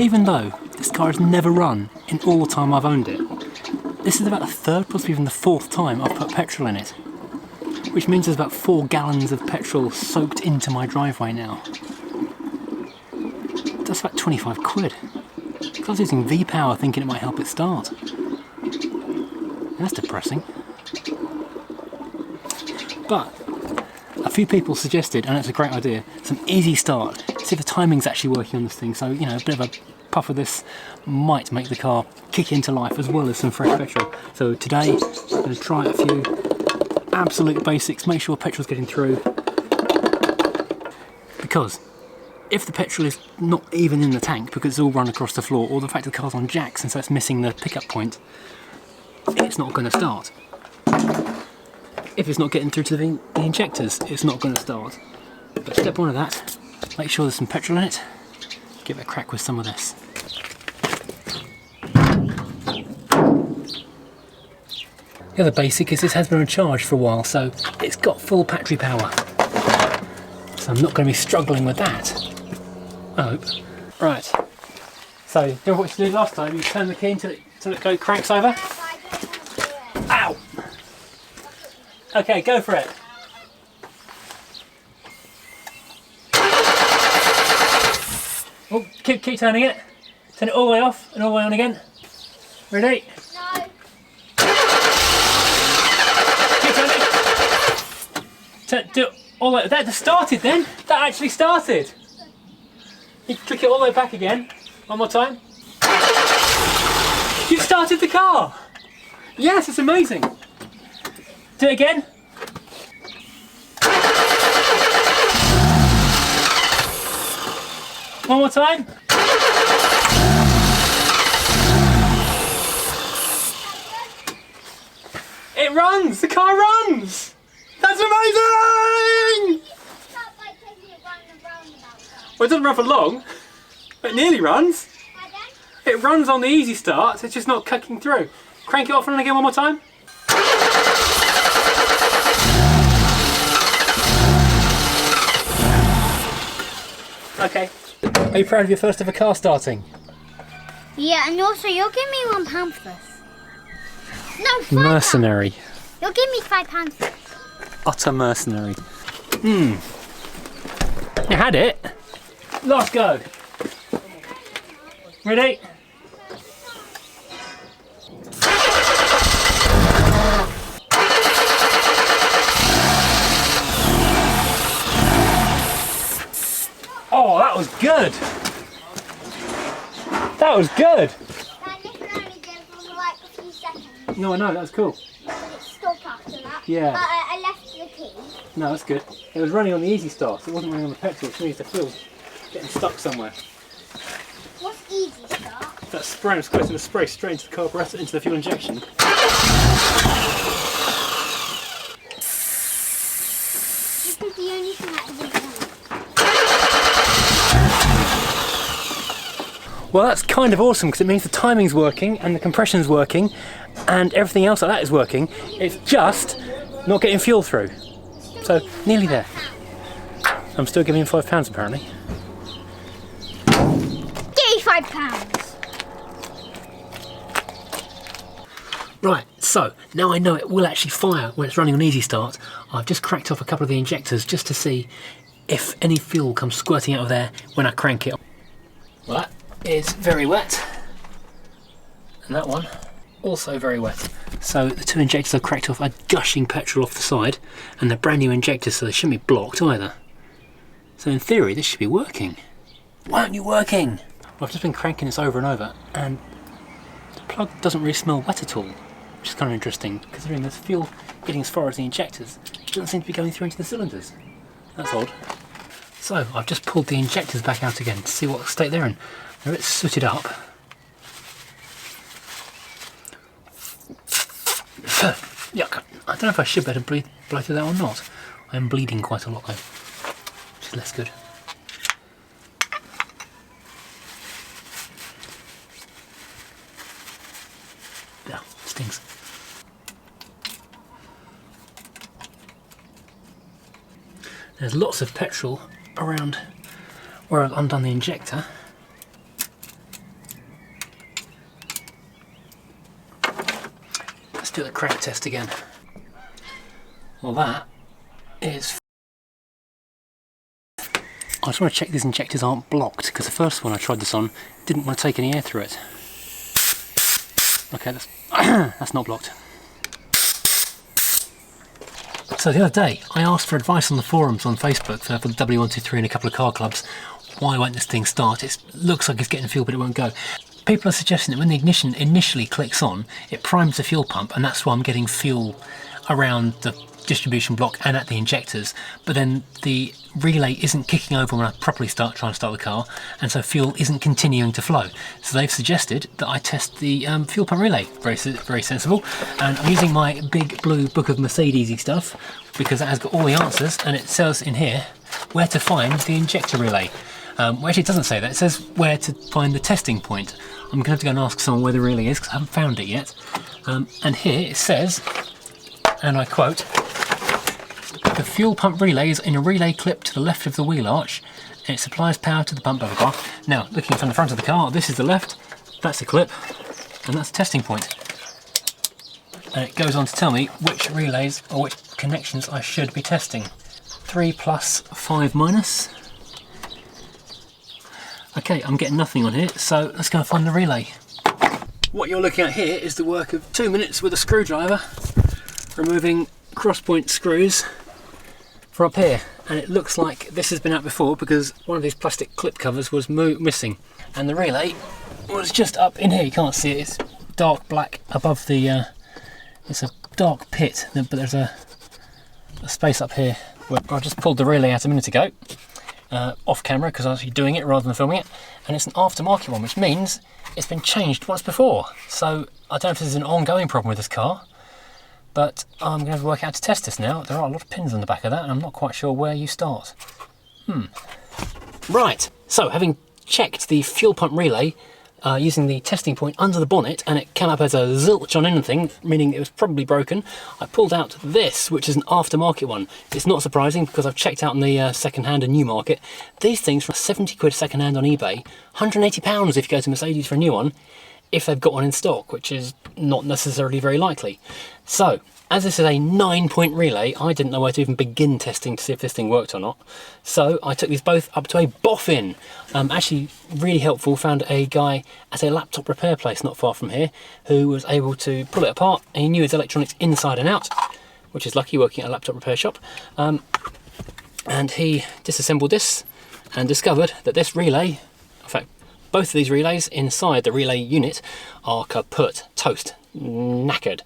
even though this car has never run in all the time I've owned it, this is about the third, possibly even the fourth time I've put petrol in it. Which means there's about 4 gallons of petrol soaked into my driveway now. That's about 25 quid. Because I was using V-Power thinking it might help it start. That's depressing. But a few people suggested, and it's a great idea, some easy start. See if the timing's actually working on this thing. So, you know, a bit of a puff of this might make the car kick into life as well as some fresh petrol. So today, I'm going to try a few absolute basics, make sure petrol's getting through. Because if the petrol is not even in the tank because it's all run across the floor, or the fact the car's on jacks and so it's missing the pickup point, it's not going to start. If it's not getting through to the injectors, it's not going to start. But step one of that, make sure there's some petrol in it, give it a crack with some of this. The other basic is this has been on charge for a while, so it's got full battery power. So I'm not going to be struggling with that, I hope. Right, so you know what you did last time? You turn the key until it cranks over. Ow! Okay, go for it. Oh, keep turning it. Turn it all the way off and all the way on again. Ready? No. Keep turning. Do it all the way. That started then. That actually started. You click it all the way back again. One more time. You've started the car. Yes, it's amazing. Do it again. One more time. It runs! The car runs! That's amazing! Well, it doesn't run for long, but it nearly runs. It runs on the easy start, it's just not kicking through. Crank it off and on again one more time. Okay. Are you proud of your first ever car starting? Yeah, and also you'll give me £1 for this. No, £5. Mercenary. You'll give me £5 for this. Utter mercenary. You had it. Last go. Ready? Oh, that was good. That was good. That Nick only did for like a few seconds. No, I know, that was cool. But it stopped after that. Yeah. I left the key. No, that's good. It was running on the easy start, so it wasn't running on the petrol, which means the fuel's getting stuck somewhere. What's easy start? That spray was supposed to spray straight into the carburetor, into the fuel injection. This is the only thing that isn't done. Well, that's kind of awesome because it means the timing's working and the compression's working and everything else like that is working. It's just not getting fuel through. So, nearly there. I'm still giving him £5 apparently. Give me £5. Right, so now I know it will actually fire when it's running on easy start. I've just cracked off a couple of the injectors just to see if any fuel comes squirting out of there when I crank it. Well, that is very wet. And that one also very wet. So the two injectors I've cracked off are gushing petrol off the side, and they're brand new injectors, so they shouldn't be blocked either. So in theory this should be working. Why aren't you working? Well, I've just been cranking this over and over and the plug doesn't really smell wet at all, which is kind of interesting considering there's fuel getting as far as the injectors. It doesn't seem to be going through into the cylinders. That's odd. So I've just pulled the injectors back out again to see what state they're in. They're a bit sooted up. Yuck. I don't know if I should better blow through that or not. I am bleeding quite a lot though, which is less good. No, stings. There's lots of petrol around where I've undone the injector. Let's do the crank test again. Well, that is... I just want to check these injectors aren't blocked, because the first one I tried this on didn't want to take any air through it. Okay, that's, that's not blocked. So the other day I asked for advice on the forums on Facebook for the W123 and a couple of car clubs. Why won't this thing start? It looks like it's getting fuel but it won't go. People are suggesting that when the ignition initially clicks on, it primes the fuel pump, and that's why I'm getting fuel around the distribution block and at the injectors, but then the relay isn't kicking over when I properly trying to start the car, and so fuel isn't continuing to flow. So they've suggested that I test the fuel pump relay. Very sensible. And I'm using my big blue book of Mercedes-y stuff, because it has got all the answers, and it says in here where to find the injector relay. Well, actually it doesn't say that, it says where to find the testing point. I'm going to have to go and ask someone where the relay is, because I haven't found it yet. And here it says, and I quote, "The fuel pump relay is in a relay clip to the left of the wheel arch, and it supplies power to the pump blah, blah, blah." Now, looking from the front of the car, this is the left, that's the clip, and that's the testing point. And it goes on to tell me which relays or which connections I should be testing. 3 plus, 5 minus. Okay, I'm getting nothing on here, so let's go and find the relay. What you're looking at here is the work of 2 minutes with a screwdriver, removing cross-point screws for up here, and it looks like this has been out before because one of these plastic clip covers was missing, and the relay was just up in here. You can't see it, it's dark black above the it's a dark pit, but there's a space up here where I just pulled the relay out a minute ago, off camera because I was actually doing it rather than filming it, and it's an aftermarket one, which means it's been changed once before. So I don't know if this is an ongoing problem with this car, but I'm going to work out how to test this now. There are a lot of pins on the back of that, and I'm not quite sure where you start. Right, so having checked the fuel pump relay using the testing point under the bonnet, and it came up as a zilch on anything, meaning it was probably broken, I pulled out this, which is an aftermarket one. It's not surprising because I've checked out in the second-hand and new market. These things for 70 quid second-hand on eBay, £180 if you go to Mercedes for a new one, if they've got one in stock, which is not necessarily very likely. So, as this is a 9-point relay, I didn't know where to even begin testing to see if this thing worked or not. So I took these both up to a boffin. Actually, really helpful, found a guy at a laptop repair place not far from here who was able to pull it apart, and he knew his electronics inside and out, which is lucky working at a laptop repair shop. And he disassembled this and discovered that this relay, in fact, both of these relays inside the relay unit are kaput, toast, knackered.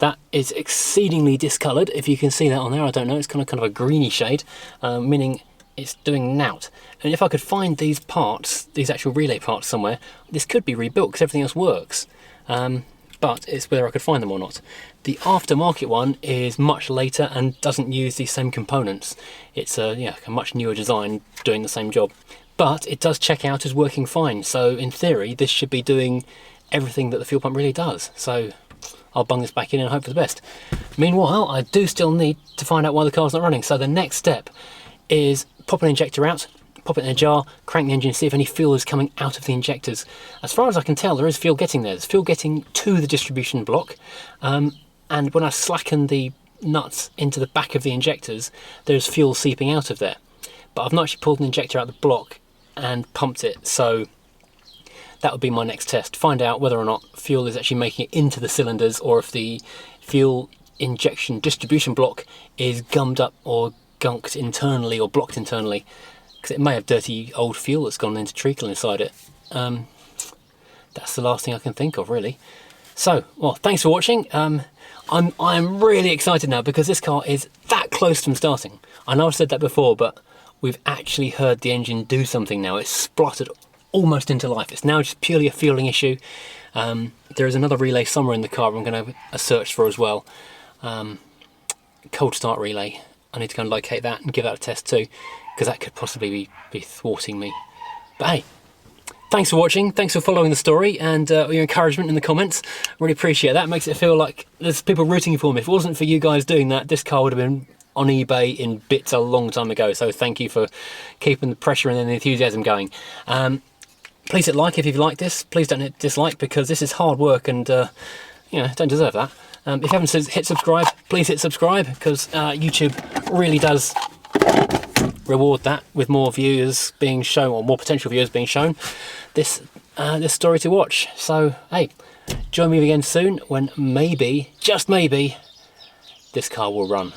That is exceedingly discoloured, if you can see that on there. I don't know, it's kind of a greeny shade, meaning it's doing nout. And if I could find these parts, these actual relay parts somewhere, this could be rebuilt because everything else works. But it's whether I could find them or not. The aftermarket one is much later and doesn't use these same components. It's a much newer design doing the same job. But it does check out as working fine, so in theory this should be doing everything that the fuel pump really does. So I'll bung this back in and hope for the best. Meanwhile, I do still need to find out why the car's not running, so the next step is pop an injector out, pop it in a jar, crank the engine, see if any fuel is coming out of the injectors. As far as I can tell, there is fuel getting there. There's fuel getting to the distribution block, and when I slacken the nuts into the back of the injectors, there's fuel seeping out of there. But I've not actually pulled an injector out of the block and pumped it, so that would be my next test. Find out whether or not fuel is actually making it into the cylinders, or if the fuel injection distribution block is gummed up or gunked internally or blocked internally, because it may have dirty old fuel that's gone into treacle inside it. That's the last thing I can think of, really. So, well, thanks for watching. I'm really excited now because this car is that close from starting. I know I've said that before, but we've actually heard the engine do something now. It's spluttered almost into life. It's now just purely a fueling issue. There is another relay somewhere in the car I'm going to search for as well. Cold start relay. I need to go and locate that and give that a test too, because that could possibly be thwarting me. But hey, thanks for watching, thanks for following the story, and your encouragement in the comments. Really appreciate that. It makes it feel like there's people rooting for me. If it wasn't for you guys doing that, this car would have been on eBay in bits a long time ago. So thank you for keeping the pressure and the enthusiasm going. Please hit like if you've liked this. Please don't hit dislike, because this is hard work and don't deserve that. If you haven't hit subscribe, please hit subscribe, because YouTube really does reward that with more viewers being shown, or more potential viewers being shown this story to watch. So hey, join me again soon when maybe, just maybe, this car will run.